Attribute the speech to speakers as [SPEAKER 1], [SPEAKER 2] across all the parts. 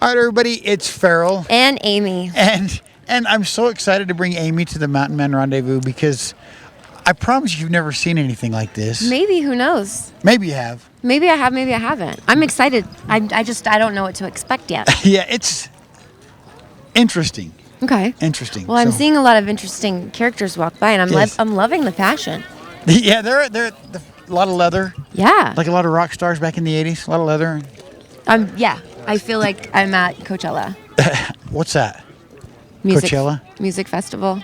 [SPEAKER 1] All right, everybody, it's Farrell.
[SPEAKER 2] And Amy.
[SPEAKER 1] And I'm so excited to bring Amy to the Mountain Man Rendezvous because I promise you've never seen anything like this.
[SPEAKER 2] Maybe, who knows?
[SPEAKER 1] Maybe you have.
[SPEAKER 2] Maybe I have, maybe I haven't. I'm excited. I don't know what to expect yet.
[SPEAKER 1] Yeah, it's interesting.
[SPEAKER 2] Okay.
[SPEAKER 1] Interesting.
[SPEAKER 2] Well, I'm seeing a lot of interesting characters walk by, and I'm loving the fashion.
[SPEAKER 1] Yeah, they're a lot of leather.
[SPEAKER 2] Yeah.
[SPEAKER 1] Like a lot of rock stars back in the 80s. A lot of leather.
[SPEAKER 2] Yeah. I feel like I'm at Coachella.
[SPEAKER 1] What's that?
[SPEAKER 2] Coachella? Music festival.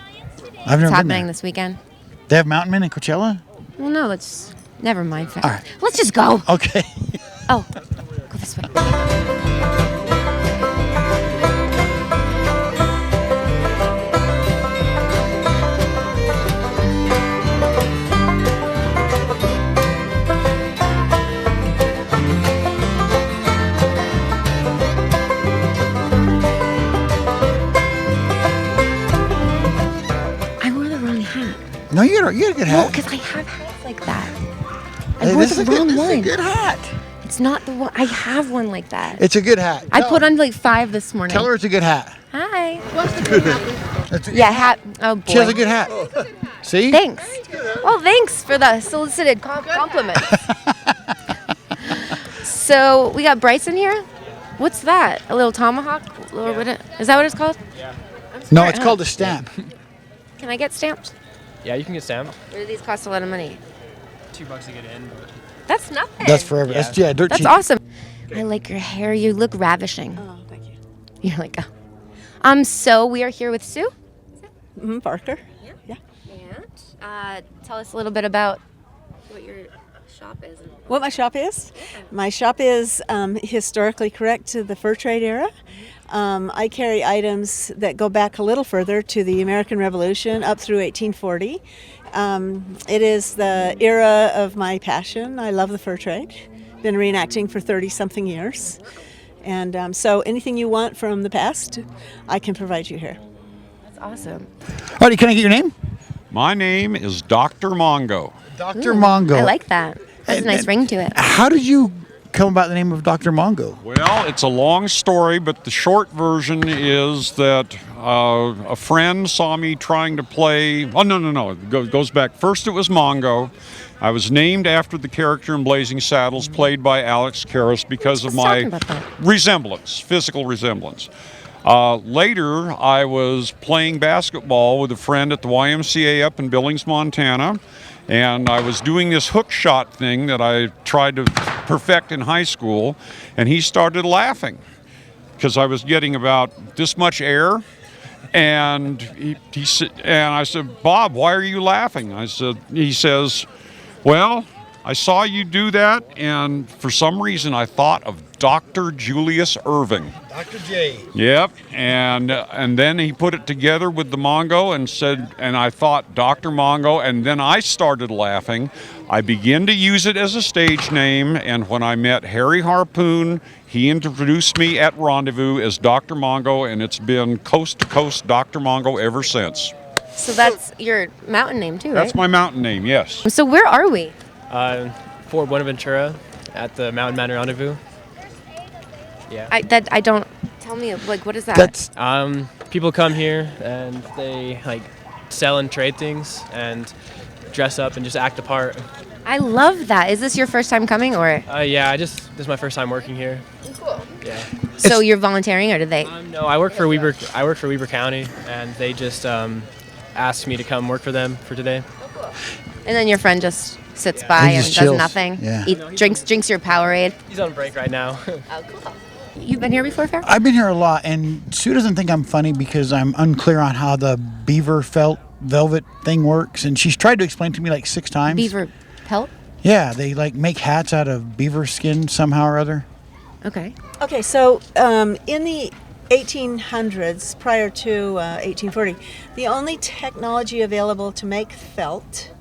[SPEAKER 1] I've never
[SPEAKER 2] It's
[SPEAKER 1] been
[SPEAKER 2] happening
[SPEAKER 1] there.
[SPEAKER 2] this weekend.
[SPEAKER 1] They have Mountain Men in Coachella?
[SPEAKER 2] Well, no, never mind.
[SPEAKER 1] All right.
[SPEAKER 2] Let's just go.
[SPEAKER 1] Okay.
[SPEAKER 2] Oh, go this way.
[SPEAKER 1] No, you had a good hat.
[SPEAKER 2] No, because I have hats like that. I wore the wrong one.
[SPEAKER 1] This is a good hat.
[SPEAKER 2] It's not the one. I have one like that.
[SPEAKER 1] It's a good hat.
[SPEAKER 2] I put on like 5 this morning.
[SPEAKER 1] Tell her it's a good hat.
[SPEAKER 2] Hi.
[SPEAKER 1] What's the good hat?
[SPEAKER 2] Yeah, hat. Oh, boy.
[SPEAKER 1] She has a good hat. See?
[SPEAKER 2] Thanks. Well, thanks for the solicited compliments. So, we got Bryce in here. What's that? A little tomahawk? Is that what it's called?
[SPEAKER 3] Yeah.
[SPEAKER 1] No, it's called a stamp.
[SPEAKER 2] Can I get stamped?
[SPEAKER 3] Yeah, you can get stamped.
[SPEAKER 2] Or do these cost a lot of money?
[SPEAKER 3] $2 to get in. But
[SPEAKER 2] That's nothing.
[SPEAKER 1] That's forever.
[SPEAKER 3] Yeah.
[SPEAKER 1] Dirt
[SPEAKER 2] That's
[SPEAKER 1] cheap.
[SPEAKER 2] awesome. I like your hair. You look ravishing.
[SPEAKER 4] Oh, thank you.
[SPEAKER 2] You're like, oh. So we are here with Sue.
[SPEAKER 4] Parker.
[SPEAKER 2] Yeah. And tell us a little bit about what your shop is.
[SPEAKER 4] What my shop is? My shop is historically correct to the fur trade era. I carry items that go back a little further to the American Revolution up through 1840. It is the era of my passion. I love the fur trade. Been reenacting for 30-something years. And so anything you want from the past, I can provide you here.
[SPEAKER 2] That's awesome.
[SPEAKER 1] All right, can I get your name?
[SPEAKER 5] My name is Dr. Mongo.
[SPEAKER 1] Dr. Mongo.
[SPEAKER 2] I like that. Has a nice ring to it.
[SPEAKER 1] How did you come about the name of Dr. Mongo?
[SPEAKER 5] Well, it's a long story, but the short version is that a friend saw me trying to play. Oh, no. It goes back. First, it was Mongo. I was named after the character in Blazing Saddles, played by Alex Karras, because of my physical resemblance. Later, I was playing basketball with a friend at the YMCA up in Billings, Montana, and I was doing this hook shot thing that I tried to perfect in high school, and he started laughing because I was getting about this much air, and I said, "Bob, why are you laughing?" He says, "Well, I saw you do that, and for some reason I thought of Dr. Julius Irving."
[SPEAKER 1] Dr. J.
[SPEAKER 5] Yep, and then he put it together with the Mongo and said, and I thought Dr. Mongo, and then I started laughing. I began to use it as a stage name, and when I met Harry Harpoon, he introduced me at Rendezvous as Dr. Mongo, and it's been coast to coast Dr. Mongo ever since.
[SPEAKER 2] So that's your mountain name too, right?
[SPEAKER 5] That's my mountain name, yes.
[SPEAKER 2] So where are we?
[SPEAKER 3] Fort Buenaventura at the Mountain Man Rendezvous. Yeah.
[SPEAKER 2] I don't. Tell me, like, what is that?
[SPEAKER 1] That's
[SPEAKER 3] People come here and they like sell and trade things and dress up and just act a part.
[SPEAKER 2] I love that. Is this your first time coming, or?
[SPEAKER 3] Yeah, this is my first time working here.
[SPEAKER 2] Cool.
[SPEAKER 3] Yeah.
[SPEAKER 2] So you're volunteering, or do they?
[SPEAKER 3] No, I work for Weber. I work for Weber County, and they just asked me to come work for them for today.
[SPEAKER 2] Oh, cool. And then your friend just sits by
[SPEAKER 1] He
[SPEAKER 2] and
[SPEAKER 1] just
[SPEAKER 2] does
[SPEAKER 1] chills.
[SPEAKER 2] nothing.
[SPEAKER 1] Yeah.
[SPEAKER 2] Drinks your Powerade.
[SPEAKER 3] He's on break right now.
[SPEAKER 2] Oh, cool. You've been here before, Farrell?
[SPEAKER 1] I've been here a lot, and Sue doesn't think I'm funny because I'm unclear on how the beaver felt velvet thing works, and she's tried to explain to me like 6 times.
[SPEAKER 2] Beaver pelt?
[SPEAKER 1] Yeah, they like make hats out of beaver skin somehow or other.
[SPEAKER 2] Okay.
[SPEAKER 4] Okay, so in the 1800s, prior to 1840, the only technology available to make felt,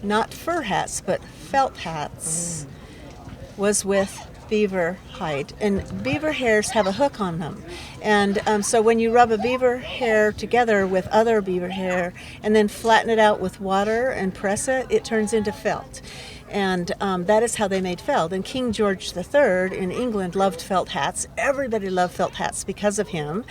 [SPEAKER 4] not fur hats, but felt hats, was with beaver hide. And beaver hairs have a hook on them. And so when you rub a beaver hair together with other beaver hair and then flatten it out with water and press it, it turns into felt. And that is how they made felt. And King George III in England loved felt hats. Everybody loved felt hats because of him.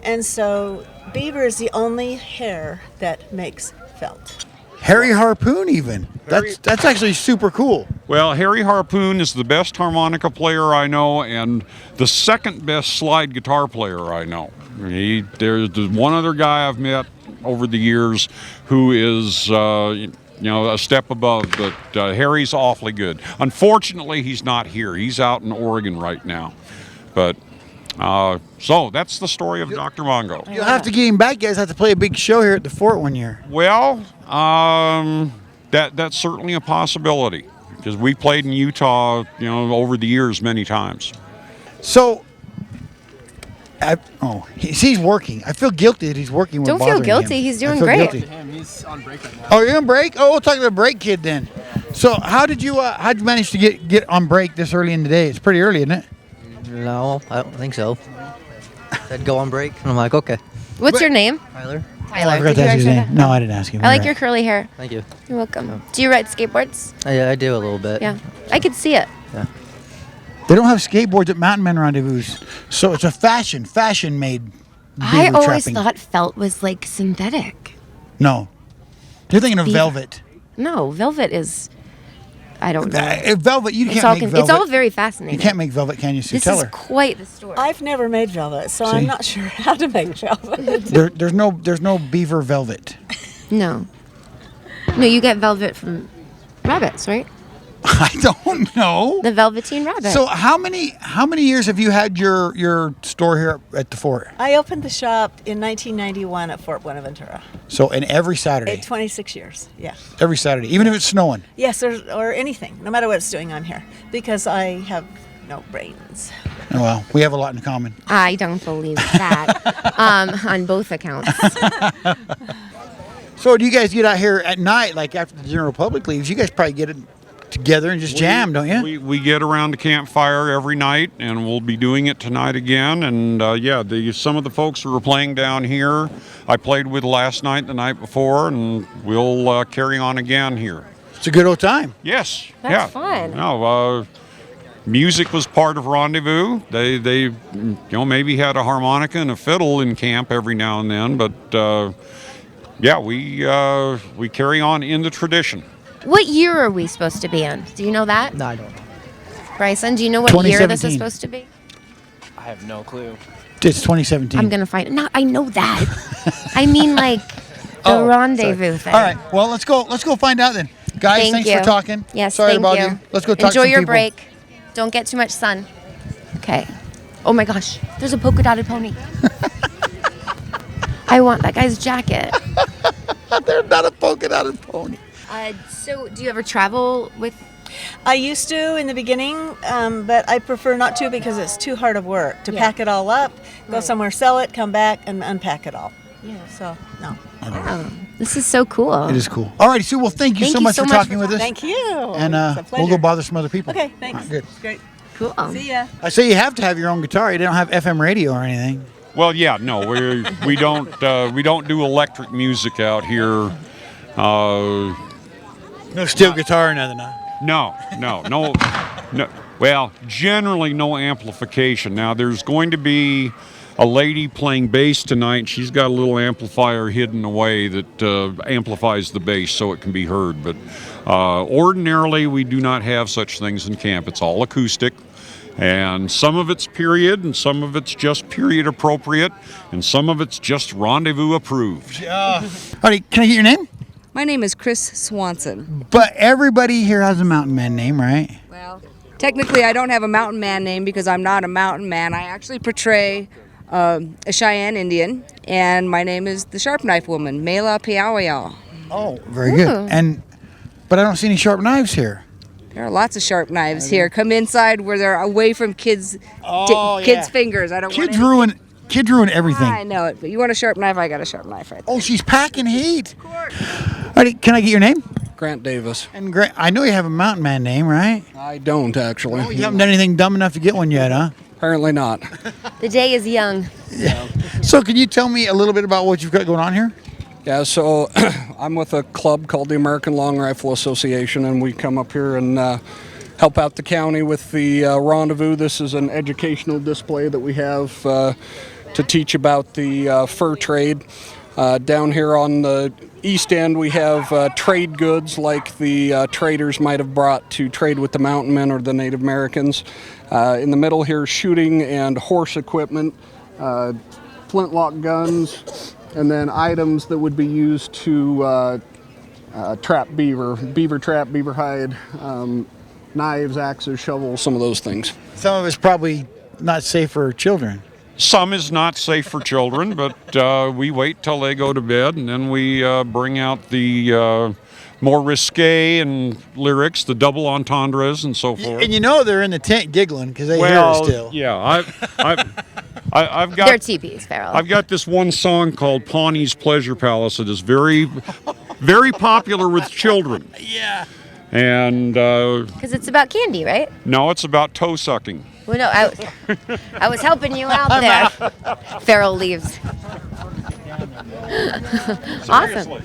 [SPEAKER 4] And so beaver is the only hair that makes felt.
[SPEAKER 1] Harry Harpoon even. That's actually super cool.
[SPEAKER 5] Well, Harry Harpoon is the best harmonica player I know and the second best slide guitar player I know. There's one other guy I've met over the years who is a step above, but Harry's awfully good. Unfortunately, he's not here. He's out in Oregon right now. But so that's the story of Dr. Mongo.
[SPEAKER 1] You'll have to get him back. You guys have to play a big show here at the fort one year.
[SPEAKER 5] Well, that's certainly a possibility because we played in Utah, over the years many times.
[SPEAKER 1] So, he's working. I feel guilty that he's working.
[SPEAKER 2] Don't feel guilty.
[SPEAKER 1] Him.
[SPEAKER 2] He's doing great.
[SPEAKER 3] He's on break right now.
[SPEAKER 1] Oh, you're on break? Oh, we'll talk to the break kid then. So, how'd you manage to get on break this early in the day? It's pretty early, isn't it?
[SPEAKER 6] No, I don't think so. Said go on break, and I'm like, okay.
[SPEAKER 2] What's your name?
[SPEAKER 6] Tyler.
[SPEAKER 2] Tyler.
[SPEAKER 1] I forgot
[SPEAKER 2] Did
[SPEAKER 1] to
[SPEAKER 2] you
[SPEAKER 1] ask his
[SPEAKER 2] actually
[SPEAKER 1] name.
[SPEAKER 2] say
[SPEAKER 1] No,
[SPEAKER 2] that?
[SPEAKER 1] I didn't ask him.
[SPEAKER 2] I like
[SPEAKER 1] You're
[SPEAKER 2] your curly hair.
[SPEAKER 6] Thank you.
[SPEAKER 2] You're welcome. Do you ride skateboards?
[SPEAKER 6] I do a little bit.
[SPEAKER 2] Yeah. I could see it.
[SPEAKER 6] Yeah.
[SPEAKER 1] They don't have skateboards at Mountain Men Rendezvous, so it's a fashion-made beaver
[SPEAKER 2] I always
[SPEAKER 1] trapping.
[SPEAKER 2] thought felt was like synthetic.
[SPEAKER 1] No. You're thinking of
[SPEAKER 2] Beaver.
[SPEAKER 1] velvet.
[SPEAKER 2] No, velvet is. I don't know.
[SPEAKER 1] Velvet, you
[SPEAKER 2] It's
[SPEAKER 1] can't
[SPEAKER 2] all,
[SPEAKER 1] make velvet.
[SPEAKER 2] it's all very fascinating.
[SPEAKER 1] You can't make velvet, can you, Sue?
[SPEAKER 2] This
[SPEAKER 1] Tell
[SPEAKER 2] is
[SPEAKER 1] her.
[SPEAKER 2] quite the story.
[SPEAKER 4] I've never made velvet, so
[SPEAKER 1] See?
[SPEAKER 4] I'm not sure how to make velvet.
[SPEAKER 1] There's no beaver velvet.
[SPEAKER 2] No. No, you get velvet from rabbits, right?
[SPEAKER 1] I don't know.
[SPEAKER 2] The Velveteen Rabbit.
[SPEAKER 1] So how many years have you had your store here at the fort?
[SPEAKER 4] I opened the shop in 1991 at Fort Buenaventura.
[SPEAKER 1] So and every Saturday.
[SPEAKER 4] 26 years, yeah.
[SPEAKER 1] Every Saturday, even if it's snowing.
[SPEAKER 4] Yes, or anything. No matter what it's doing, I'm here because I have no brains.
[SPEAKER 1] Oh, well, we have a lot in common.
[SPEAKER 2] I don't believe that on both accounts.
[SPEAKER 1] So do you guys get out here at night, like after the general public leaves? You guys probably get it together and just jam, don't you?
[SPEAKER 5] We get around the campfire every night, and we'll be doing it tonight again. And some of the folks who are playing down here, I played with last night, the night before, and we'll carry on again here.
[SPEAKER 1] It's a good old time.
[SPEAKER 5] Yes,
[SPEAKER 2] That's fun.
[SPEAKER 5] No, music was part of Rendezvous. They maybe had a harmonica and a fiddle in camp every now and then, but we carry on in the tradition.
[SPEAKER 2] What year are we supposed to be in? Do you know that?
[SPEAKER 6] No, I don't.
[SPEAKER 2] Bryson, do you know what year this is
[SPEAKER 1] 2017.
[SPEAKER 2] supposed to be?
[SPEAKER 3] I have no clue.
[SPEAKER 1] It's 2017.
[SPEAKER 2] I'm going to find it. No, I know that. I mean, like, the rendezvous thing.
[SPEAKER 1] All right. Well, let's go find out then. Guys,
[SPEAKER 2] Thank
[SPEAKER 1] thanks
[SPEAKER 2] you.
[SPEAKER 1] for talking.
[SPEAKER 2] Yes,
[SPEAKER 1] Sorry
[SPEAKER 2] thank
[SPEAKER 1] about
[SPEAKER 2] you.
[SPEAKER 1] you. Let's go talk
[SPEAKER 2] Enjoy
[SPEAKER 1] to some
[SPEAKER 2] your
[SPEAKER 1] people.
[SPEAKER 2] break. Don't get too much sun. Okay. Oh my gosh, there's a polka dotted pony. I want that guy's jacket.
[SPEAKER 1] They're not a polka dotted pony.
[SPEAKER 2] So, do you ever travel with?
[SPEAKER 4] I used to in the beginning, but I prefer not to because it's too hard of work to pack it all up, go somewhere, sell it, come back, and unpack it all. Yeah. So, no.
[SPEAKER 2] Oh, this is so cool.
[SPEAKER 1] It is cool. All right, Sue. Well, thank you so much for talking with us.
[SPEAKER 4] Thank you.
[SPEAKER 1] And
[SPEAKER 4] It's a
[SPEAKER 1] we'll
[SPEAKER 4] pleasure.
[SPEAKER 1] go bother some other people.
[SPEAKER 4] Okay, thanks.
[SPEAKER 1] All right, good.
[SPEAKER 4] Great.
[SPEAKER 2] Cool.
[SPEAKER 4] See ya.
[SPEAKER 1] I say you have to have your own guitar. You don't have FM radio or anything.
[SPEAKER 5] Well, yeah, no, we don't do electric music out here.
[SPEAKER 1] No steel guitar or nothing.
[SPEAKER 5] No. Well, generally no amplification. Now, there's going to be a lady playing bass tonight. She's got a little amplifier hidden away that amplifies the bass so it can be heard. But ordinarily, we do not have such things in camp. It's all acoustic. And some of it's period, and some of it's just period appropriate, and some of it's just rendezvous approved.
[SPEAKER 1] All right, can I get your name?
[SPEAKER 7] My name is Chris Swanson.
[SPEAKER 1] But everybody here has a mountain man name, right?
[SPEAKER 7] Well, technically I don't have a mountain man name because I'm not a mountain man. I actually portray a Cheyenne Indian, and my name is the Sharp Knife Woman, Mela Piaoyal.
[SPEAKER 1] Oh, very good. But I don't see any sharp knives here.
[SPEAKER 7] There are lots of sharp knives here. Come inside where they're away from kids' fingers. I don't
[SPEAKER 1] Kids
[SPEAKER 7] want
[SPEAKER 1] ruin everything.
[SPEAKER 7] I know it, but you want a sharp knife? I got a sharp knife right there.
[SPEAKER 1] Oh, she's packing heat. Of course. All right, can I get your name?
[SPEAKER 8] Grant Davis.
[SPEAKER 1] And Grant, I know you have a mountain man name, right?
[SPEAKER 8] I don't actually.
[SPEAKER 1] You haven't done anything dumb enough to get one yet, huh?
[SPEAKER 8] Apparently not.
[SPEAKER 2] The day is young.
[SPEAKER 1] So can you tell me a little bit about what you've got going on here?
[SPEAKER 8] Yeah, so I'm with a club called the American Long Rifle Association, and we come up here and help out the county with the Rendezvous. This is an educational display that we have to teach about the fur trade. Down here on the east end, we have trade goods like the traders might have brought to trade with the mountain men or the Native Americans. In the middle here, shooting and horse equipment, flintlock guns, and then items that would be used to trap beaver trap, beaver hide, knives, axes, shovels, some of those things.
[SPEAKER 1] Some of it's probably not safe for children.
[SPEAKER 5] Some is not safe for children, but we wait till they go to bed, and then we bring out the more risque and lyrics, the double entendres, and so forth.
[SPEAKER 1] And you know they're in the tent giggling because they hear
[SPEAKER 5] Well,
[SPEAKER 1] it still.
[SPEAKER 5] yeah, I've got
[SPEAKER 2] They're teepees, Farrell.
[SPEAKER 5] I've got this one song called Pawnee's Pleasure Palace that is very, very popular with children.
[SPEAKER 1] Yeah.
[SPEAKER 5] And
[SPEAKER 2] Because it's about candy, right?
[SPEAKER 5] no, it's about toe sucking.
[SPEAKER 2] Well, no, I was helping you out there. Farrell leaves. Awesome.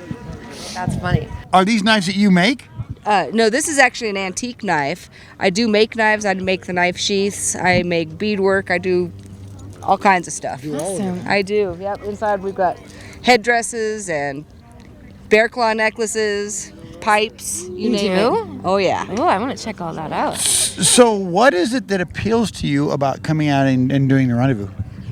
[SPEAKER 2] That's funny.
[SPEAKER 1] Are these knives that you make?
[SPEAKER 7] No, this is actually an antique knife. I do make knives. I make the knife sheaths. I make beadwork. I do all kinds of stuff.
[SPEAKER 2] Awesome.
[SPEAKER 7] I do. Yep. Inside we've got headdresses and bear claw necklaces, pipes. You name
[SPEAKER 2] do?
[SPEAKER 7] it. Oh yeah.
[SPEAKER 2] Oh, I want to check all that out.
[SPEAKER 1] So what is it that appeals to you about coming out and doing the Rendezvous?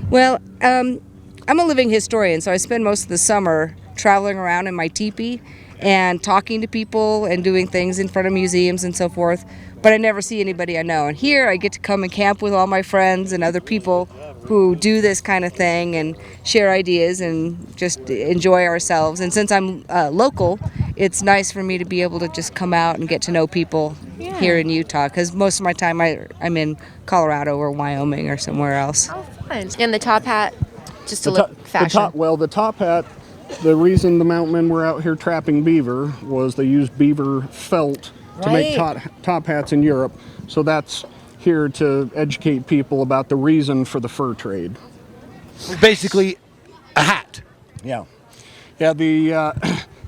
[SPEAKER 7] Well, I'm a living historian, so I spend most of the summer traveling around in my teepee and talking to people and doing things in front of museums and so forth, but I never see anybody I know. And here I get to come and camp with all my friends and other people who do this kind of thing and share ideas and just enjoy ourselves. And since I'm local, it's nice for me to be able to just come out and get to know people here in Utah, because most of my time I'm in Colorado or Wyoming or somewhere else.
[SPEAKER 2] Oh, fun. And the top hat, just to look fashion.
[SPEAKER 8] The top hat, the reason the mountain men were out here trapping beaver was they used beaver felt to make top hats in Europe. So that's here to educate people about the reason for the fur trade.
[SPEAKER 1] Basically, a hat.
[SPEAKER 8] Yeah. Yeah, the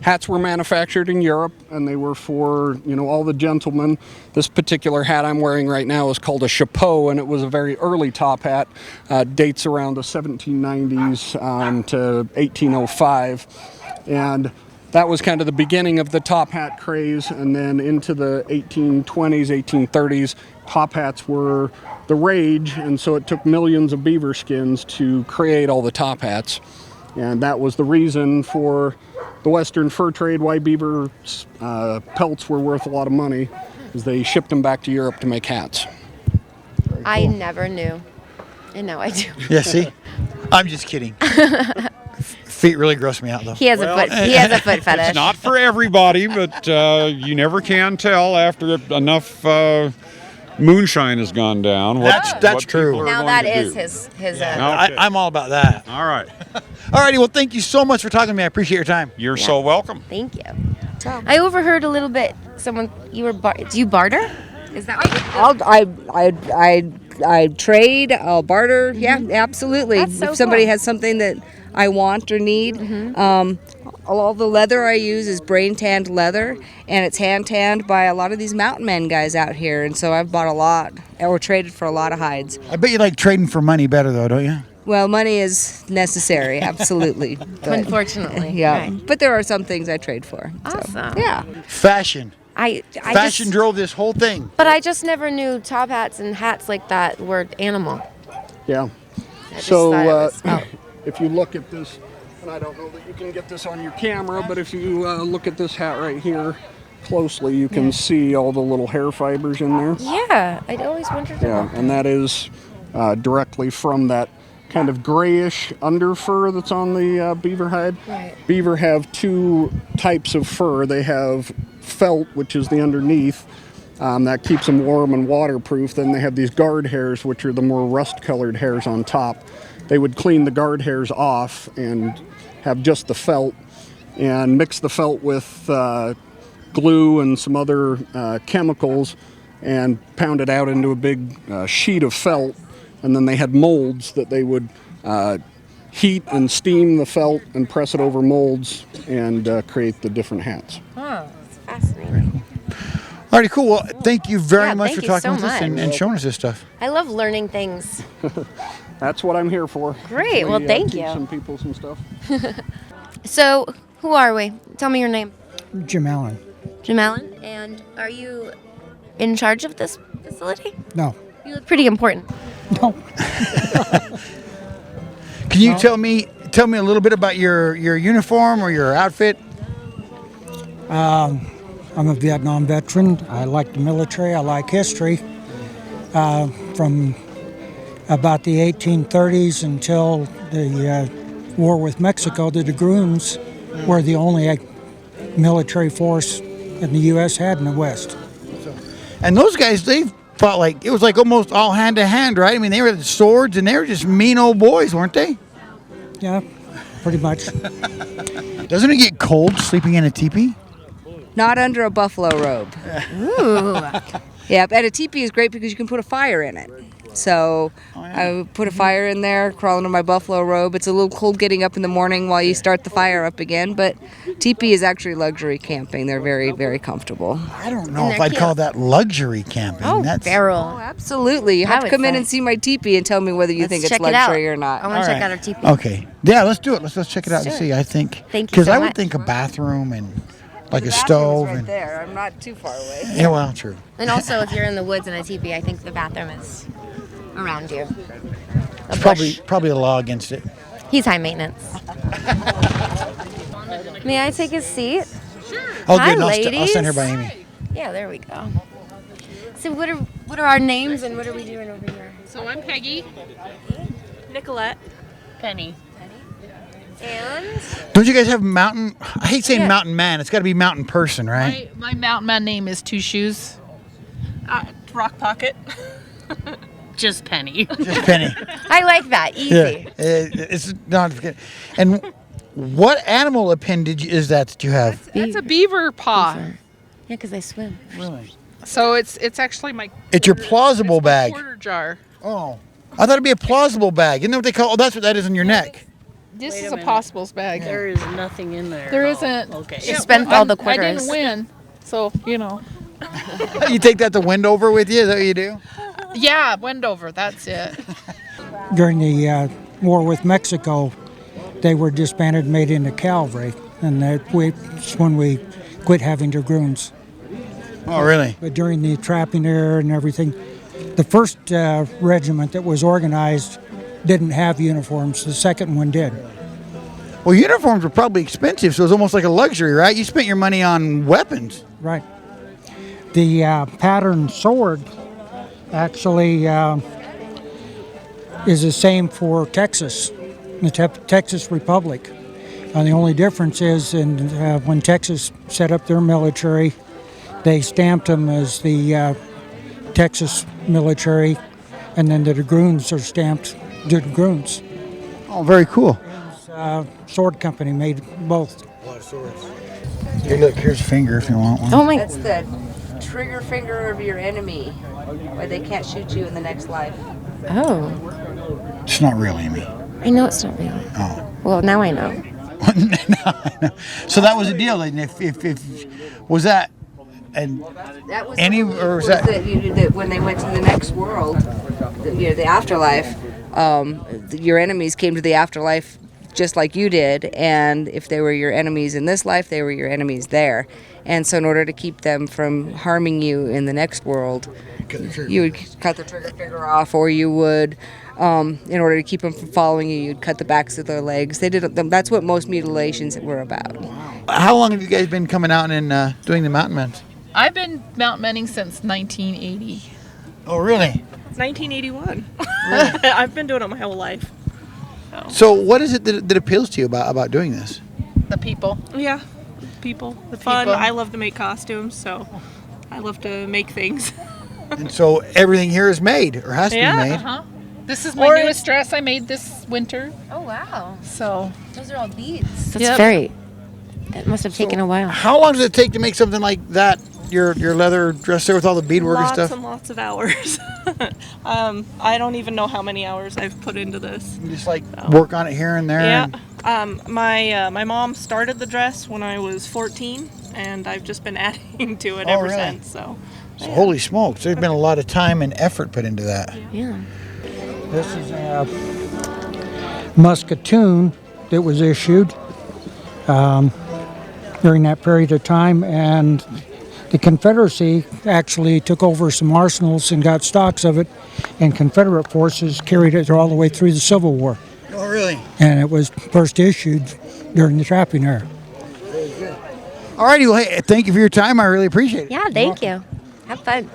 [SPEAKER 8] hats were manufactured in Europe, and they were for, all the gentlemen. This particular hat I'm wearing right now is called a chapeau, and it was a very early top hat. Dates around the 1790s to 1805. And that was kind of the beginning of the top hat craze, and then into the 1820s, 1830s, top hats were the rage, and so it took millions of beaver skins to create all the top hats. And that was the reason for the Western fur trade, why beaver pelts were worth a lot of money, is they shipped them back to Europe to make hats.
[SPEAKER 2] I never knew. And now I do.
[SPEAKER 1] Yeah, see? I'm just kidding. Feet really gross me out, though.
[SPEAKER 2] He has a foot fetish.
[SPEAKER 5] It's not for everybody, but you never can tell after enough moonshine has gone down.
[SPEAKER 1] That's true.
[SPEAKER 2] Now that is his
[SPEAKER 5] Okay.
[SPEAKER 1] I'm all about that.
[SPEAKER 5] All right.
[SPEAKER 1] All righty, well, thank you so much for talking to me. I appreciate your time.
[SPEAKER 5] You're so welcome.
[SPEAKER 2] Thank you. I overheard a little bit. Do you barter? Is that what
[SPEAKER 7] I trade, I'll barter. Yeah, absolutely.
[SPEAKER 2] That's so
[SPEAKER 7] if somebody
[SPEAKER 2] cool.
[SPEAKER 7] has something that I want or need. All the leather I use is brain tanned leather, and it's hand tanned by a lot of these mountain men guys out here. And so I've bought a lot or traded for a lot of hides.
[SPEAKER 1] I bet you like trading for money better, though, don't you?
[SPEAKER 7] Well, money is necessary, absolutely. But,
[SPEAKER 2] Unfortunately.
[SPEAKER 7] yeah.
[SPEAKER 2] Right.
[SPEAKER 7] But there are some things I trade for. So,
[SPEAKER 2] Awesome.
[SPEAKER 7] yeah.
[SPEAKER 1] Fashion.
[SPEAKER 2] I
[SPEAKER 1] Fashion drove this whole thing.
[SPEAKER 2] But I just never knew top hats and hats like that were animal.
[SPEAKER 8] Yeah.
[SPEAKER 2] I just
[SPEAKER 8] So
[SPEAKER 2] thought it was felt.
[SPEAKER 8] if you look at this, and I don't know that you can get this on your camera, but if you look at this hat right here closely, you can see all the little hair fibers in there.
[SPEAKER 2] Yeah, I'd always wondered about
[SPEAKER 8] And that is directly from that kind of grayish under fur that's on the beaver hide.
[SPEAKER 2] Right.
[SPEAKER 8] Beaver have two types of fur. They have felt, which is the underneath, that keeps them warm and waterproof. Then they have these guard hairs, which are the more rust-colored hairs on top. They would clean the guard hairs off and have just the felt, and mix the felt with glue and some other chemicals, and pound it out into a big sheet of felt. And then they had molds that they would heat and steam the felt and press it over molds and create the different hats.
[SPEAKER 2] Oh, that's fascinating.
[SPEAKER 1] Alrighty, cool. Well, thank you very much
[SPEAKER 2] thank
[SPEAKER 1] for
[SPEAKER 2] you
[SPEAKER 1] talking
[SPEAKER 2] so
[SPEAKER 1] with us and
[SPEAKER 2] much.
[SPEAKER 1] showing us this stuff.
[SPEAKER 2] I love learning things.
[SPEAKER 8] That's what I'm here for.
[SPEAKER 2] Great, well, thank
[SPEAKER 8] teach
[SPEAKER 2] you.
[SPEAKER 8] some people some stuff.
[SPEAKER 2] So, who are we? Tell me your name.
[SPEAKER 9] Jim Allen.
[SPEAKER 2] Jim Allen. And are you in charge of this facility?
[SPEAKER 9] No.
[SPEAKER 2] You look pretty important.
[SPEAKER 9] No.
[SPEAKER 1] Can you tell me a little bit about your uniform or your outfit?
[SPEAKER 9] I'm a Vietnam veteran. I like the military. I like history. From about the 1830s until the war with Mexico, the dragoons were the only military force that the U.S. had in the West.
[SPEAKER 1] And those guys, they fought it was like almost all hand to hand, right? I mean, they were the swords and they were just mean old boys, weren't they?
[SPEAKER 9] Yeah, pretty much.
[SPEAKER 1] Doesn't it get cold sleeping in a teepee?
[SPEAKER 7] Not under a buffalo robe.
[SPEAKER 2] Ooh.
[SPEAKER 7] Yeah, and a teepee is great because you can put a fire in it. So I would put a fire in there, crawl into my buffalo robe. It's a little cold getting up in the morning while you start the fire up again, but teepee is actually luxury camping. They're very, very comfortable.
[SPEAKER 1] I don't know if I'd call that luxury camping.
[SPEAKER 2] Oh,
[SPEAKER 1] That's
[SPEAKER 2] feral.
[SPEAKER 7] Oh, absolutely. You have to come in and see my teepee and tell me whether you think it's
[SPEAKER 2] check it out.
[SPEAKER 7] luxury or not.
[SPEAKER 2] I want to check out our teepee.
[SPEAKER 1] Okay. Yeah, let's do it. Let's check it out and
[SPEAKER 2] Let's do
[SPEAKER 1] see.
[SPEAKER 2] it.
[SPEAKER 1] I think.
[SPEAKER 2] Thank you
[SPEAKER 1] Because
[SPEAKER 2] so
[SPEAKER 1] I would
[SPEAKER 2] much.
[SPEAKER 1] think a bathroom and like
[SPEAKER 7] The
[SPEAKER 1] a
[SPEAKER 7] bathroom is
[SPEAKER 1] stove
[SPEAKER 7] right
[SPEAKER 1] and
[SPEAKER 7] there. I'm not too far away.
[SPEAKER 1] yeah, well, true.
[SPEAKER 2] And also, if you're in the woods in a teepee, I think the bathroom is around you.
[SPEAKER 1] It's probably a law against it.
[SPEAKER 2] He's high maintenance. May I take a seat?
[SPEAKER 1] Oh,
[SPEAKER 2] Hi,
[SPEAKER 1] good. I'll
[SPEAKER 2] ladies.
[SPEAKER 1] send her by Amy.
[SPEAKER 2] Yeah, there we go. So what are our names and what are we doing over here?
[SPEAKER 10] So I'm Peggy.
[SPEAKER 11] Nicolette.
[SPEAKER 10] Penny.
[SPEAKER 2] And
[SPEAKER 1] Don't you guys have mountain? I hate saying mountain man. It's got to be mountain person, right?
[SPEAKER 10] My mountain man name is Two Shoes.
[SPEAKER 11] Rock Pocket.
[SPEAKER 10] Just Penny.
[SPEAKER 1] Just Penny.
[SPEAKER 2] I like that. Easy.
[SPEAKER 1] Yeah, it's not. And what animal appendage is that you have?
[SPEAKER 10] That's a beaver paw.
[SPEAKER 2] Yeah, because I swim.
[SPEAKER 1] Really?
[SPEAKER 10] So it's actually my.
[SPEAKER 1] It's your plausible bag.
[SPEAKER 10] Quarter jar.
[SPEAKER 1] Oh, I thought it'd be a plausible bag. Isn't that what they call? Oh, that's what that is on your neck.
[SPEAKER 10] This is a possibles bag.
[SPEAKER 11] There is nothing in there.
[SPEAKER 10] There isn't.
[SPEAKER 11] Okay.
[SPEAKER 2] She spent all the
[SPEAKER 10] I
[SPEAKER 2] quarters.
[SPEAKER 10] didn't win, so you know.
[SPEAKER 1] You take that to Wendover with you? Is that what you do?
[SPEAKER 10] Yeah, Wendover. That's it.
[SPEAKER 9] During the war with Mexico, they were disbanded and made into cavalry, and that's when we quit having dragoons.
[SPEAKER 1] Oh, really?
[SPEAKER 9] But during the trapping era and everything, the first regiment that was organized didn't have uniforms. The second one did.
[SPEAKER 1] Well, uniforms were probably expensive, so it was almost like a luxury, right? You spent your money on weapons.
[SPEAKER 9] Right. The pattern sword actually is the same for Texas, the Texas Republic. The only difference is when Texas set up their military, they stamped them as the Texas military, and then the dragoons are stamped dragoons.
[SPEAKER 1] Oh, very cool.
[SPEAKER 9] Sword company made both.
[SPEAKER 1] A lot of swords. Here, look, here's a finger if you want one.
[SPEAKER 2] Oh my.
[SPEAKER 7] That's the trigger finger of your enemy, where they can't shoot you in the next life.
[SPEAKER 2] Oh.
[SPEAKER 1] It's not real, Amy.
[SPEAKER 2] I know it's not real.
[SPEAKER 1] Oh.
[SPEAKER 2] Well, now I know.
[SPEAKER 1] So that was the deal. And if was that and
[SPEAKER 7] That was
[SPEAKER 1] any or was that?
[SPEAKER 7] that when they went to the next world, the afterlife, your enemies came to the afterlife just like you did, and if they were your enemies in this life, they were your enemies there. And so in order to keep them from harming you in the next world, you would cut the trigger finger off, or you would, in order to keep them from following you, you'd cut the backs of their legs. They did. That's what most mutilations were about.
[SPEAKER 1] How long have you guys been coming out and doing the mountain men?
[SPEAKER 10] I've been mountain manning since 1980.
[SPEAKER 1] Oh, really?
[SPEAKER 11] 1981. I've been doing it my whole life.
[SPEAKER 1] So what is it that appeals to you about doing this?
[SPEAKER 10] The people.
[SPEAKER 11] Yeah, people. The fun.
[SPEAKER 10] people.
[SPEAKER 11] I love to make costumes, so I love to make things.
[SPEAKER 1] And so everything here is made or has to
[SPEAKER 11] Yeah.
[SPEAKER 1] be made.
[SPEAKER 10] Uh-huh. This is my newest dress I made this winter.
[SPEAKER 2] Oh wow.
[SPEAKER 10] So
[SPEAKER 2] Those are all beads. That's
[SPEAKER 10] Yep.
[SPEAKER 2] very. That must have taken a while.
[SPEAKER 1] How long does it take to make something like that your leather dress there with all the beadwork and
[SPEAKER 11] Lots
[SPEAKER 1] stuff?
[SPEAKER 11] and lots of hours. I don't even know how many hours I've put into this.
[SPEAKER 1] You just like work on it here and there?
[SPEAKER 11] Yeah.
[SPEAKER 1] and-
[SPEAKER 11] My mom started the dress when I was 14, and I've just been adding to it ever
[SPEAKER 1] really?
[SPEAKER 11] since. So.
[SPEAKER 1] So holy smokes, there's been a lot of time and effort put into that.
[SPEAKER 2] Yeah.
[SPEAKER 9] This is a musketoon that was issued during that period of time, and the Confederacy actually took over some arsenals and got stocks of it, and Confederate forces carried it all the way through the Civil War.
[SPEAKER 1] Oh, really?
[SPEAKER 9] And it was first issued during the trapping era.
[SPEAKER 1] All righty, well, hey, thank you for your time. I really appreciate it.
[SPEAKER 2] Yeah, thank you. Have fun.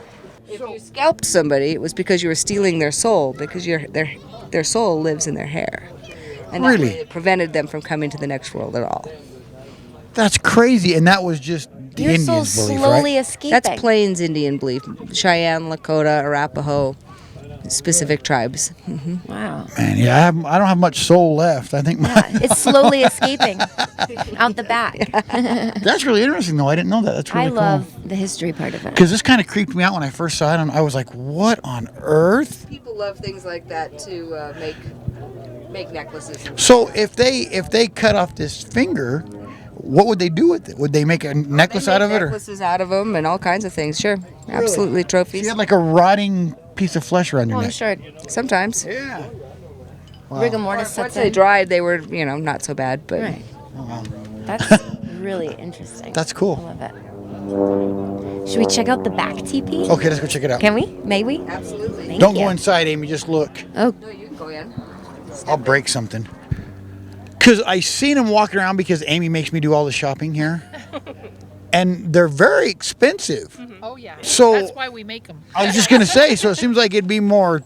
[SPEAKER 7] If you scalped somebody, it was because you were stealing their soul, because their soul lives in their hair. And that
[SPEAKER 1] Really?
[SPEAKER 7] way it prevented them from coming to the next world at all.
[SPEAKER 1] That's crazy, and that was just the
[SPEAKER 2] Your
[SPEAKER 1] Indians'
[SPEAKER 2] soul's
[SPEAKER 1] belief,
[SPEAKER 2] slowly
[SPEAKER 1] right?
[SPEAKER 2] escaping.
[SPEAKER 7] That's Plains Indian belief. Cheyenne, Lakota, Arapaho, specific tribes.
[SPEAKER 2] Wow.
[SPEAKER 1] Man, yeah, I don't have much soul left. I think
[SPEAKER 2] It's slowly escaping out the back.
[SPEAKER 1] that's really interesting, though. I didn't know that. That's really
[SPEAKER 2] I
[SPEAKER 1] cool.
[SPEAKER 2] love the history part of it.
[SPEAKER 1] Because this kind of creeped me out when I first saw it, and I was like, "What on earth?"
[SPEAKER 7] People love things like that to make necklaces.
[SPEAKER 1] So if they cut off this finger, what would they do with it? Would they make a necklace out of it, or
[SPEAKER 7] necklaces out of them and all kinds of things. Sure, absolutely,
[SPEAKER 1] so
[SPEAKER 7] trophies.
[SPEAKER 1] you had like a rotting piece of flesh around your
[SPEAKER 2] Oh, I'm
[SPEAKER 1] neck?
[SPEAKER 2] sure.
[SPEAKER 7] Sometimes.
[SPEAKER 1] Yeah.
[SPEAKER 2] Rigor mortis
[SPEAKER 7] Once
[SPEAKER 2] sets
[SPEAKER 7] they
[SPEAKER 2] in.
[SPEAKER 7] dried, they were not so bad. But
[SPEAKER 2] Right. That's really interesting.
[SPEAKER 1] That's cool.
[SPEAKER 2] I love it. Should we check out the back teepee?
[SPEAKER 1] Okay, let's go check it out.
[SPEAKER 2] Can we? May we?
[SPEAKER 7] absolutely.
[SPEAKER 2] Thank
[SPEAKER 1] Don't
[SPEAKER 2] you.
[SPEAKER 1] go inside, Amy. Just look.
[SPEAKER 2] Oh,
[SPEAKER 7] No, you can go in.
[SPEAKER 1] I'll break something. Because I seen them walking around because Amy makes me do all the shopping here. And they're very expensive.
[SPEAKER 10] Oh, yeah.
[SPEAKER 1] So-
[SPEAKER 10] That's why we make them.
[SPEAKER 1] I was just going to say, so it seems like it'd be more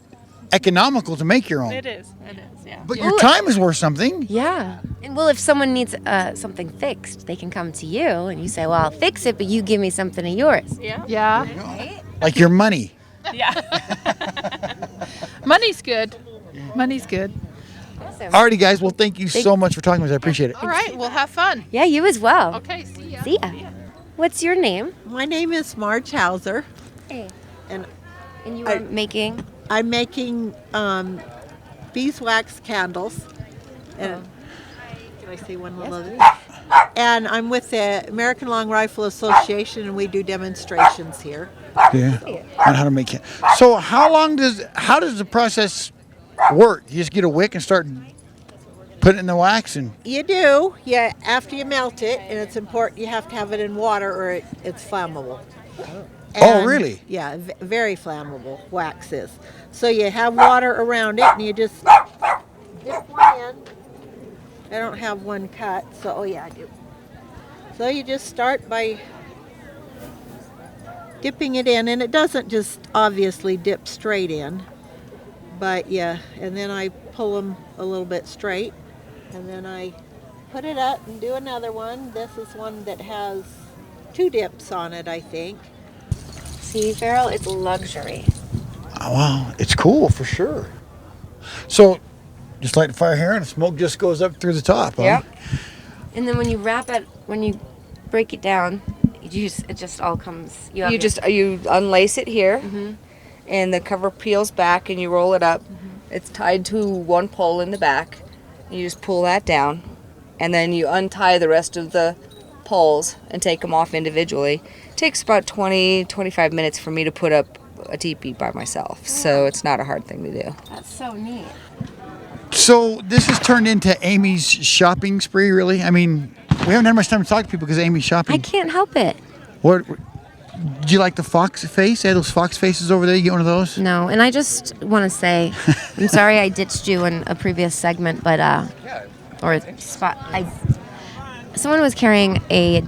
[SPEAKER 1] economical to make your own.
[SPEAKER 11] It is, yeah.
[SPEAKER 1] But your time is worth something.
[SPEAKER 2] yeah. And well, if someone needs something fixed, they can come to you and you say, well, I'll fix it, but you give me something of yours.
[SPEAKER 11] Yeah.
[SPEAKER 10] Yeah.
[SPEAKER 1] Like your money.
[SPEAKER 11] Yeah.
[SPEAKER 10] Money's good. Money's good.
[SPEAKER 2] Awesome.
[SPEAKER 1] Alrighty, guys. Well, thank you so much for talking to us. I appreciate it.
[SPEAKER 10] All right. We'll have fun.
[SPEAKER 2] Yeah, you as well.
[SPEAKER 10] Okay. See ya.
[SPEAKER 2] See ya. What's your name?
[SPEAKER 12] My name is Marge Hauser,
[SPEAKER 2] Hey.
[SPEAKER 12] and
[SPEAKER 2] And you are making.
[SPEAKER 12] I'm making beeswax candles. And can I say one little other? And I'm with the American Long Rifle Association, and we do demonstrations here.
[SPEAKER 1] Yeah. On how to make it. So how does the process work? You just get a wick and start putting it in the wax and
[SPEAKER 12] You do, yeah. After you melt it, and it's important you have to have it in water, or it's flammable.
[SPEAKER 1] Oh,
[SPEAKER 12] And,
[SPEAKER 1] really?
[SPEAKER 12] Yeah, very flammable. Wax is. So you have water around it, and you just dip one in. I don't have one cut, so I do. So you just start by dipping it in, and it doesn't just obviously dip straight in, but yeah. And then I pull them a little bit straight, and then I put it up and do another one. This is one that has 2 dips on it, I think.
[SPEAKER 2] See, Farrell, it's luxury.
[SPEAKER 1] oh, wow, it's cool for sure. So just light the fire here and the smoke just goes up through the top. Huh?
[SPEAKER 7] Yep.
[SPEAKER 2] And then when you wrap it, when you break it down, it just all comes. You
[SPEAKER 7] unlace it here, and the cover peels back, and you roll it up. It's tied to one pole in the back. You just pull that down, and then you untie the rest of the poles and take them off individually. It takes about 20-25 minutes for me to put up a teepee by myself, so it's not a hard thing to do.
[SPEAKER 2] That's so neat.
[SPEAKER 1] So this has turned into Amy's shopping spree, really? I mean, we haven't had much time to talk to people because Amy's shopping.
[SPEAKER 2] I can't help it.
[SPEAKER 1] What? Did you like the fox face? They had those fox faces over there. You get one of those?
[SPEAKER 2] No, and I just want to say, I'm sorry I ditched you in a previous segment, but someone was carrying a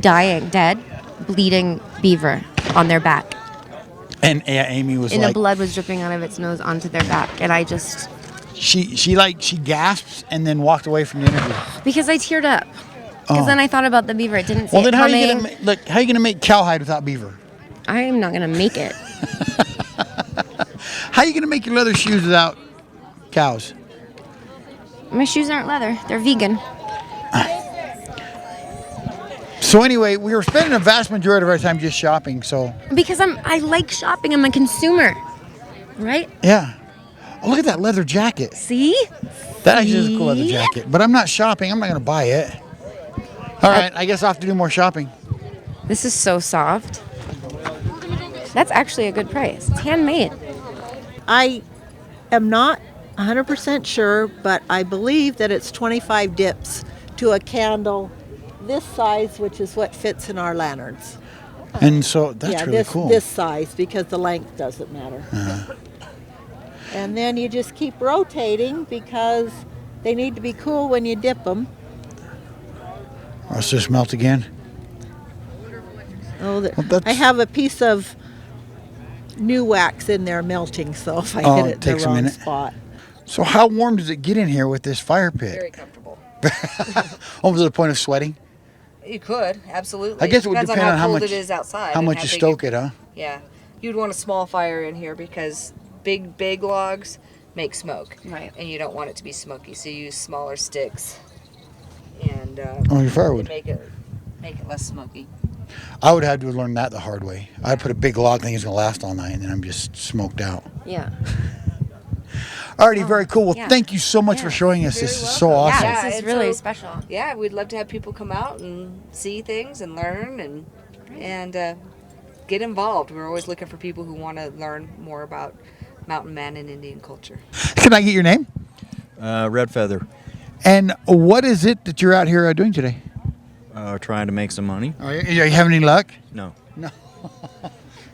[SPEAKER 2] dead, bleeding beaver on their back,
[SPEAKER 1] And yeah, Amy was
[SPEAKER 2] and
[SPEAKER 1] like,
[SPEAKER 2] the blood was dripping out of its nose onto their back, and I just
[SPEAKER 1] she gasps and then walked away from the interview.
[SPEAKER 2] because I teared up. Because then I thought about the beaver. It didn't see
[SPEAKER 1] Well,
[SPEAKER 2] it
[SPEAKER 1] then how are you
[SPEAKER 2] coming.
[SPEAKER 1] gonna how you gonna make cowhide without beaver?
[SPEAKER 2] I am not gonna make it.
[SPEAKER 1] How are you gonna make your leather shoes without cows?
[SPEAKER 2] My shoes aren't leather; they're vegan.
[SPEAKER 1] So anyway, we were spending a vast majority of our time just shopping. So
[SPEAKER 2] Because I like shopping. I'm a consumer, right?
[SPEAKER 1] yeah. Oh, look at that leather jacket.
[SPEAKER 2] See?
[SPEAKER 1] That actually is a cool leather jacket. But I'm not shopping. I'm not going to buy it. All right. I guess I'll have to do more shopping.
[SPEAKER 2] This is so soft. That's actually a good price. It's handmade.
[SPEAKER 12] I am not 100% sure, but I believe that it's 25 dips to a candle this size, which is what fits in our lanterns.
[SPEAKER 1] And so that's
[SPEAKER 12] yeah,
[SPEAKER 1] really cool.
[SPEAKER 12] This size, because the length doesn't matter. And then you just keep rotating because they need to be cool when you dip them.
[SPEAKER 1] Or else just melt again.
[SPEAKER 12] Oh,
[SPEAKER 1] Well,
[SPEAKER 12] I have a piece of new wax in there melting, so if I hit it in
[SPEAKER 1] takes
[SPEAKER 12] the
[SPEAKER 1] a
[SPEAKER 12] wrong
[SPEAKER 1] minute.
[SPEAKER 12] spot.
[SPEAKER 1] So how warm does it get in here with this fire pit?
[SPEAKER 7] Very comfortable.
[SPEAKER 1] Almost to the point of sweating?
[SPEAKER 7] You could, absolutely.
[SPEAKER 1] I guess it would
[SPEAKER 7] Depends
[SPEAKER 1] depend on
[SPEAKER 7] how
[SPEAKER 1] how
[SPEAKER 7] cold
[SPEAKER 1] much
[SPEAKER 7] it is outside.
[SPEAKER 1] how
[SPEAKER 7] and
[SPEAKER 1] much you
[SPEAKER 7] big
[SPEAKER 1] stoke it, huh?
[SPEAKER 7] Yeah. You'd want a small fire in here because big logs make smoke.
[SPEAKER 2] Right.
[SPEAKER 7] And you don't want it to be smoky, so you use smaller sticks. And
[SPEAKER 1] your firewood.
[SPEAKER 7] make it less smoky.
[SPEAKER 1] I would have to learn that the hard way. I put a big log thing it's going to last all night, and then I'm just smoked out.
[SPEAKER 2] Yeah.
[SPEAKER 1] Alrighty, very cool. Well,
[SPEAKER 2] yeah.
[SPEAKER 1] thank you so much for showing us. This is so awesome.
[SPEAKER 2] Yeah, this is
[SPEAKER 7] and
[SPEAKER 2] really
[SPEAKER 7] so-
[SPEAKER 2] special.
[SPEAKER 7] Yeah, we'd love to have people come out and see things and learn and get involved. We're always looking for people who want to learn more about mountain man and Indian culture.
[SPEAKER 1] Can I get your name?
[SPEAKER 13] Red Feather.
[SPEAKER 1] And what is it that you're out here doing today?
[SPEAKER 13] Trying to make some money.
[SPEAKER 1] Are you having any luck?
[SPEAKER 13] No.
[SPEAKER 1] No.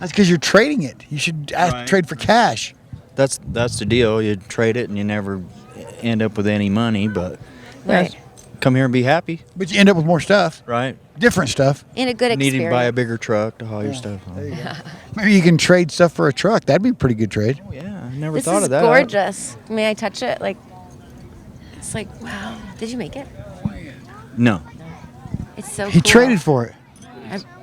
[SPEAKER 1] That's because you're trading it. You should trade for cash.
[SPEAKER 13] That's the deal. You trade it and you never end up with any money, but
[SPEAKER 2] Right.
[SPEAKER 13] come here and be happy.
[SPEAKER 1] But you end up with more stuff.
[SPEAKER 13] Right.
[SPEAKER 1] Different stuff.
[SPEAKER 2] In a good experience.
[SPEAKER 13] Needing to buy a bigger truck to haul your stuff home.
[SPEAKER 1] Maybe you can trade stuff for a truck. That'd be a pretty good trade.
[SPEAKER 13] Oh, yeah. I never
[SPEAKER 2] This
[SPEAKER 13] thought
[SPEAKER 2] is
[SPEAKER 13] of that.
[SPEAKER 2] gorgeous. May I touch it? It's like, wow. Did you make it?
[SPEAKER 13] No.
[SPEAKER 2] It's so
[SPEAKER 1] He
[SPEAKER 2] cool.
[SPEAKER 1] traded for it.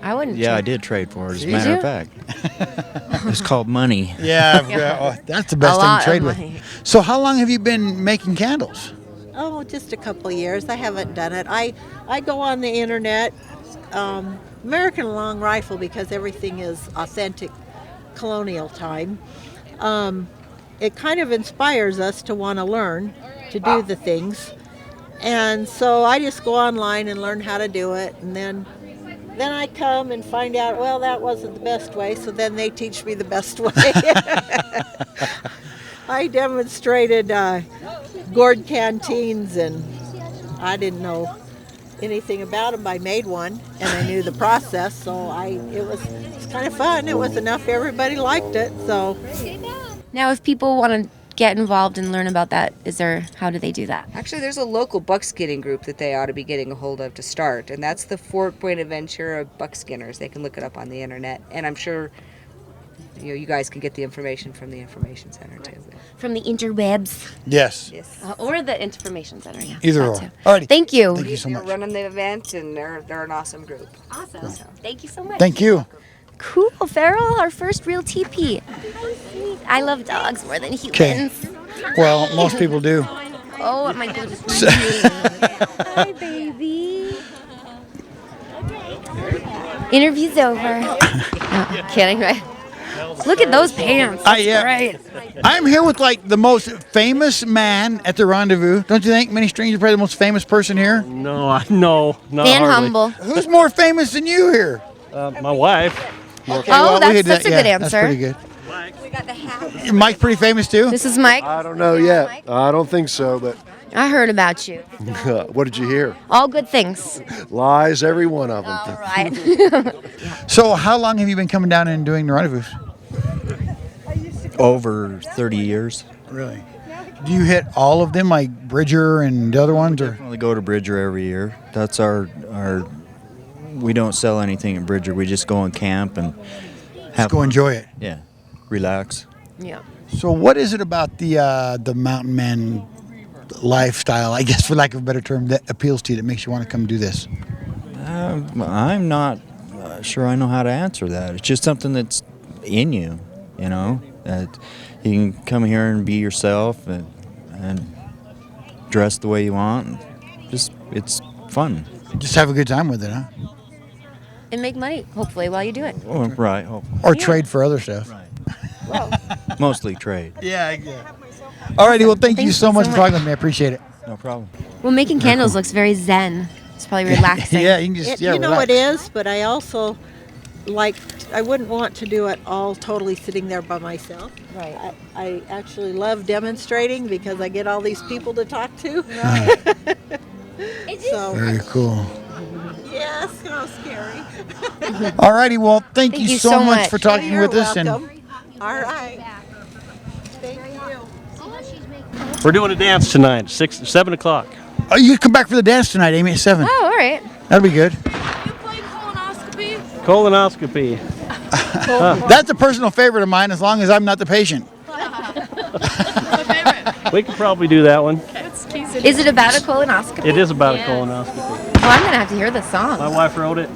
[SPEAKER 2] I wouldn't.
[SPEAKER 13] Yeah, I
[SPEAKER 2] trade.
[SPEAKER 13] did trade for it, as a
[SPEAKER 2] Did
[SPEAKER 13] matter
[SPEAKER 2] you?
[SPEAKER 13] of fact. It's called money.
[SPEAKER 1] Yeah, that's the best
[SPEAKER 2] A
[SPEAKER 1] thing
[SPEAKER 2] lot
[SPEAKER 1] to trade
[SPEAKER 2] of
[SPEAKER 1] with.
[SPEAKER 2] money.
[SPEAKER 1] So how long have you been making candles?
[SPEAKER 12] Oh, just a couple years. I haven't done it. I go on the internet, American Long Rifle, because everything is authentic colonial time. It kind of inspires us to want to learn to do the things. And so I just go online and learn how to do it, and then I come and find out, well, that wasn't the best way, so then they teach me the best way. I demonstrated gourd canteens, and I didn't know anything about them. I made one, and I knew the process, so it was kind of fun. It was enough everybody liked it. So
[SPEAKER 2] Now, if people want to get involved and learn about that, how do they do that?
[SPEAKER 7] Actually, there's a local buckskinning group that they ought to be getting a hold of to start, and that's the Fort Buenaventura Buckskinners. They can look it up on the internet, and I'm sure you guys can get the information from the information center too.
[SPEAKER 2] From the interwebs.
[SPEAKER 1] Yes.
[SPEAKER 2] Or the information center, yeah.
[SPEAKER 1] Either
[SPEAKER 2] that
[SPEAKER 1] or.
[SPEAKER 2] too.
[SPEAKER 1] Alrighty.
[SPEAKER 2] Thank you.
[SPEAKER 1] Thank you so
[SPEAKER 7] They're
[SPEAKER 1] much.
[SPEAKER 7] running the event, and they're an awesome group.
[SPEAKER 2] Awesome. Thank you so much.
[SPEAKER 1] Thank you.
[SPEAKER 2] Cool, Farrell, our first real teepee. I love dogs more than
[SPEAKER 1] Okay.
[SPEAKER 2] humans.
[SPEAKER 1] Well, most people do.
[SPEAKER 2] Oh my goodness. Hi, baby. Interview's over. No, kidding, right? Look at those pants. That's great.
[SPEAKER 1] I'm here with the most famous man at the Rendezvous. Don't you think? Many Strangers, probably the most famous person here.
[SPEAKER 14] No, not
[SPEAKER 2] Dan
[SPEAKER 14] hardly.
[SPEAKER 2] Humble.
[SPEAKER 1] Who's more famous than you here?
[SPEAKER 14] My wife.
[SPEAKER 1] Okay,
[SPEAKER 2] Oh,
[SPEAKER 1] we had
[SPEAKER 2] that's a good
[SPEAKER 1] That's
[SPEAKER 2] answer.
[SPEAKER 1] pretty good. Mike's pretty famous too.
[SPEAKER 2] This is Mike.
[SPEAKER 15] I don't know yet. I don't think so, but
[SPEAKER 2] I heard about you.
[SPEAKER 15] what did you hear?
[SPEAKER 2] All good things.
[SPEAKER 15] Lies, every one of them.
[SPEAKER 2] All right.
[SPEAKER 1] So, how long have you been coming down and doing the Rendezvous?
[SPEAKER 13] Over 30 years.
[SPEAKER 1] Really? Do you hit all of them, like Bridger and the other ones, or?
[SPEAKER 13] We go to Bridger every year. That's our. We don't sell anything at Bridger. We just go and camp and
[SPEAKER 1] Just go enjoy it.
[SPEAKER 13] Yeah, relax.
[SPEAKER 2] Yeah.
[SPEAKER 1] So, what is it about the mountain man lifestyle, I guess, for lack of a better term, that appeals to you, that makes you want to come do this?
[SPEAKER 13] I'm not sure I know how to answer that. It's just something that's in you, that you can come here and be yourself and dress the way you want. It's fun.
[SPEAKER 1] Just have a good time with it, huh?
[SPEAKER 2] and make money, hopefully, while you do it.
[SPEAKER 13] Oh, right.
[SPEAKER 1] Or trade for other stuff.
[SPEAKER 13] Mostly trade.
[SPEAKER 1] Yeah. Alrighty, well, thank you
[SPEAKER 2] Thanks
[SPEAKER 1] so much
[SPEAKER 2] so
[SPEAKER 1] for
[SPEAKER 2] much.
[SPEAKER 1] talking to me. I appreciate it.
[SPEAKER 13] No problem.
[SPEAKER 2] Well, making candles looks very zen. It's probably relaxing.
[SPEAKER 1] Yeah, you can just
[SPEAKER 12] You know it is, but I also I wouldn't want to do it all totally sitting there by myself.
[SPEAKER 2] Right.
[SPEAKER 12] I actually love demonstrating because I get all these people to talk to. So,
[SPEAKER 1] Very cool.
[SPEAKER 12] yes, how scary.
[SPEAKER 1] Alrighty, well, thank you so much for talking
[SPEAKER 12] You're
[SPEAKER 1] with us.
[SPEAKER 12] welcome. All right. Thank you.
[SPEAKER 14] We're doing a dance tonight, 7 o'clock.
[SPEAKER 1] Oh, you come back for the dance tonight, Amy, at 7.
[SPEAKER 2] Oh, all right.
[SPEAKER 1] That'll be good.
[SPEAKER 14] Colonoscopy.
[SPEAKER 1] That's a personal favorite of mine, as long as I'm not the patient.
[SPEAKER 14] We could probably do that one.
[SPEAKER 2] Is it about a colonoscopy?
[SPEAKER 14] It is about a colonoscopy.
[SPEAKER 2] Well, I'm going to have to hear the song.
[SPEAKER 14] My wife wrote it.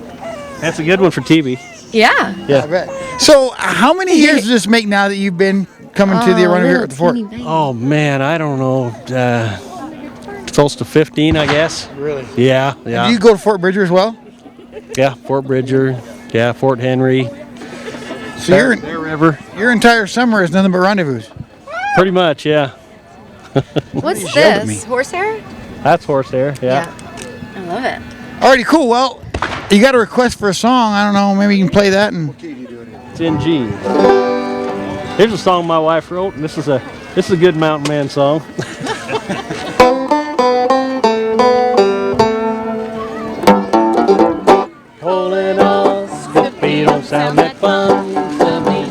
[SPEAKER 14] That's a good one for TV.
[SPEAKER 2] Yeah.
[SPEAKER 14] Yeah.
[SPEAKER 1] I bet. So, how many years does this make now that you've been coming to the Running here at the fort?
[SPEAKER 14] Oh man, I don't know. Close to 15, I guess.
[SPEAKER 1] Really?
[SPEAKER 14] Yeah.
[SPEAKER 1] Do you go to Fort Bridger as well?
[SPEAKER 14] Yeah, Fort Bridger. Yeah, Fort Henry.
[SPEAKER 1] So
[SPEAKER 14] Bear River.
[SPEAKER 1] Your entire summer is nothing but rendezvous.
[SPEAKER 14] Pretty much, yeah.
[SPEAKER 2] What's
[SPEAKER 1] You showed me.
[SPEAKER 2] this? Horsehair?
[SPEAKER 14] That's horsehair. Yeah.
[SPEAKER 2] I love it.
[SPEAKER 1] Alrighty, cool. Well, you got a request for a song. I don't know. Maybe you can play that. And
[SPEAKER 14] It's in G. Here's a song my wife wrote, and this is a good mountain man song. Colonoscopy don't sound that fun to me.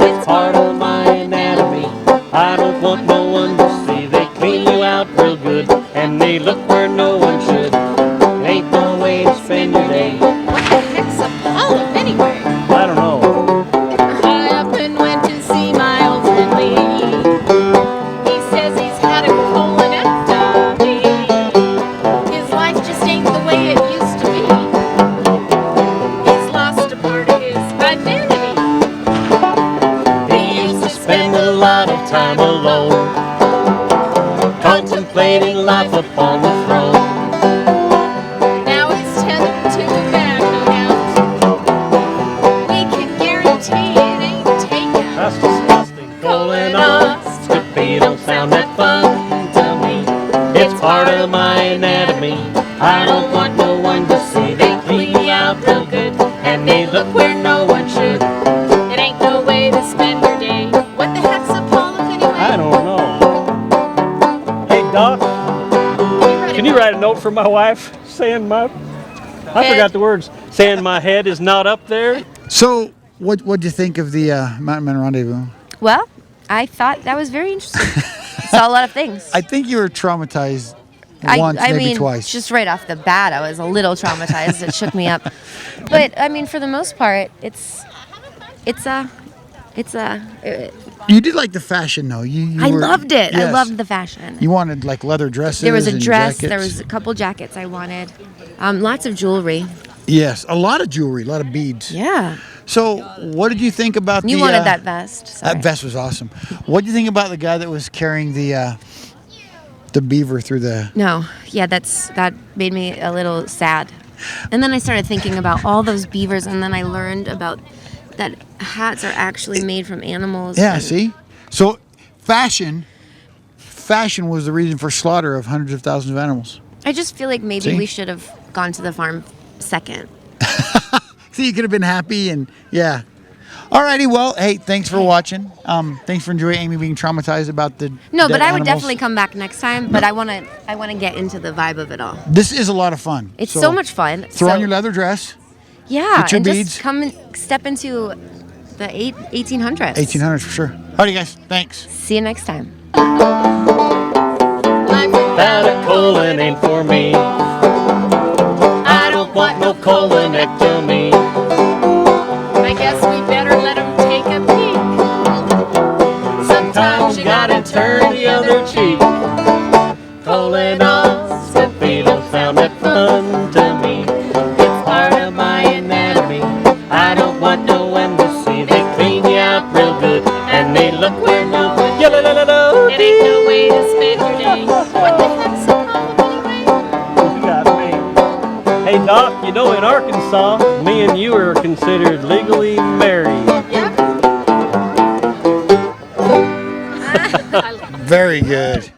[SPEAKER 14] It's part of my anatomy. I don't want no one to see. They clean you out real good, and they look where no one should. It ain't no way to spend your day.
[SPEAKER 10] What the heck's a polyp anyway?
[SPEAKER 14] I don't know.
[SPEAKER 10] I up and went to see my old friend Lee. He says he's had a colonoscopy. His life just ain't the way it used to be. He's lost a part of his identity.
[SPEAKER 14] He used to spend a lot of time alone, contemplating life upon the throne.
[SPEAKER 10] Now he's tethered to a vacuum out. We can guarantee it ain't takeout.
[SPEAKER 14] That's disgusting. Colonoscopy don't sound that fun to me. It's part of my anatomy. I don't want no one to see. They clean me out real good, and they look where no one should.
[SPEAKER 10] It ain't no way to spend your day. What the heck's a polyp anyway?
[SPEAKER 14] I don't know. Hey Doc, can you write a note for my wife saying I forgot the words. Saying my head is not up there.
[SPEAKER 1] so, what'd you think of the Mountain Man Rendezvous?
[SPEAKER 2] Well, I thought that was very interesting. Saw a lot of things.
[SPEAKER 1] I think you were traumatized once,
[SPEAKER 2] I
[SPEAKER 1] maybe
[SPEAKER 2] mean,
[SPEAKER 1] twice.
[SPEAKER 2] just right off the bat, I was a little traumatized. It shook me up. But I mean, for the most part, it's
[SPEAKER 1] You did like the fashion, though.
[SPEAKER 2] I loved it. I
[SPEAKER 1] yes.
[SPEAKER 2] loved the fashion.
[SPEAKER 1] You wanted like leather dresses.
[SPEAKER 2] There was a
[SPEAKER 1] and
[SPEAKER 2] dress.
[SPEAKER 1] jackets.
[SPEAKER 2] There was a couple jackets I wanted. Lots of jewelry.
[SPEAKER 1] Yes, a lot of jewelry, a lot of beads.
[SPEAKER 2] Yeah.
[SPEAKER 1] So, what did you think about
[SPEAKER 2] You
[SPEAKER 1] the?
[SPEAKER 2] wanted that vest. Sorry.
[SPEAKER 1] That vest was awesome. What did you think about the guy that was carrying the beaver through the?
[SPEAKER 2] No. Yeah, that made me a little sad. And then I started thinking about all those beavers, and then I learned about that hats are actually made from animals.
[SPEAKER 1] Yeah.
[SPEAKER 2] and-
[SPEAKER 1] See, so fashion was the reason for slaughter of hundreds of thousands of animals.
[SPEAKER 2] I just feel like maybe
[SPEAKER 1] See?
[SPEAKER 2] we should have gone to the farm second.
[SPEAKER 1] See, you could have been happy and yeah. Alrighty, well, hey, thanks for watching. Thanks for enjoying Amy being traumatized about the.
[SPEAKER 2] No,
[SPEAKER 1] dead
[SPEAKER 2] but I would
[SPEAKER 1] animals.
[SPEAKER 2] definitely come back next time. But I wanna get into the vibe of it all.
[SPEAKER 1] This is a lot of fun.
[SPEAKER 2] It's so much fun.
[SPEAKER 1] Throw
[SPEAKER 2] So-
[SPEAKER 1] on your leather dress.
[SPEAKER 2] Yeah,
[SPEAKER 1] Get your
[SPEAKER 2] and
[SPEAKER 1] beads.
[SPEAKER 2] just come and step into the 1800s.
[SPEAKER 1] 1800s for sure. Alrighty, guys. Thanks.
[SPEAKER 2] See you next time.
[SPEAKER 14] That a colon ain't for me. I don't want no colonectomy.
[SPEAKER 10] I guess we better let him take a peek.
[SPEAKER 14] Sometimes you gotta turn the other cheek. Colonoscopy don't sound that fun to me. It's part of my anatomy. I don't want no one to see. They clean you out real good, and they look where no one.
[SPEAKER 10] It ain't no way to spend your day. What the heck's a polyp anyway?
[SPEAKER 14] You got me. Hey Doc, you know, in Arkansas, me and you are considered legally married.
[SPEAKER 1] Very good.